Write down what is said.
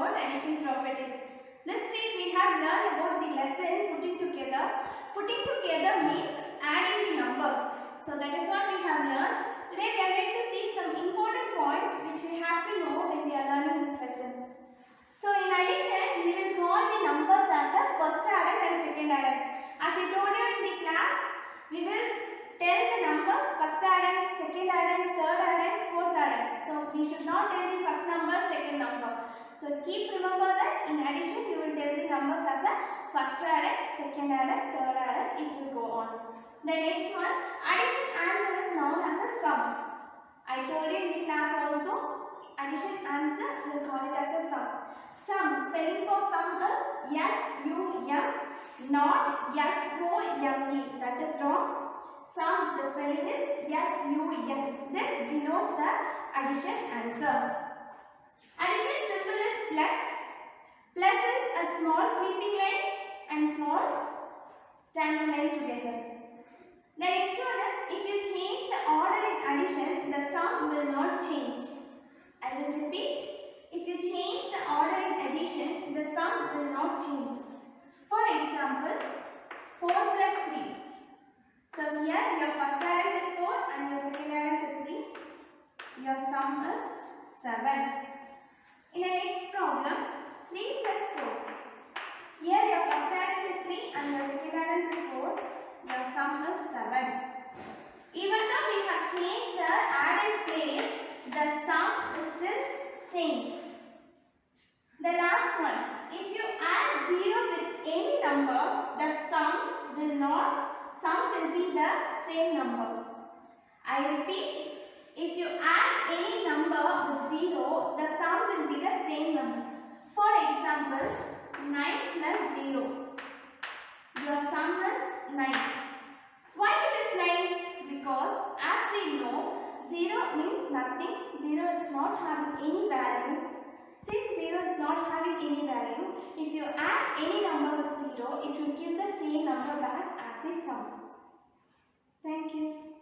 about addition properties. This week we have learned about the lesson putting together. Putting together means adding the numbers. So that is what we have learned. Today we are going to see some important points which we have to know when we are learning this lesson. So in addition, we will call the numbers as the first added and second added. As I told you in the class, we will tell the numbers first added, second added, third added, fourth added. So we should not tell the first number, second number. So keep remember that in addition you will tell the numbers as a first added, second added, third added. It will go on. The next one, addition answer is known as a sum. I told you in the class also, addition answer we will call it as a sum. Sum, spelling for sum is S-U-M, not S-O-M-E. That is wrong. Sum, the spelling is S-U-M. This denotes the addition answer. Addition symbol is plus. Plus is a small sleeping line and small standing line together. The next one is, if you change the order in addition, the sum will not change. I will repeat. If you change the order in addition, the sum will not change. For example, 4 plus 3. So here your first added is 4 and your second added is 3. Your sum is 7. In the next problem, 3 plus 4. Here your first added is 3 and your second added is 4. Your sum is 7. Even though we have changed the added place, the sum is still same. The last one, if you add 0 with any number, the sum will be the same number. I repeat, if you add any number with 0, the sum will be the same number. For example, 9 plus 0. Your sum is 9. Why it is 9? Because as we know, 0 means nothing. 0 is not having any value. Since 0 is not having any value, if you add any number with 0, it will give the same number back as the sum. Thank you.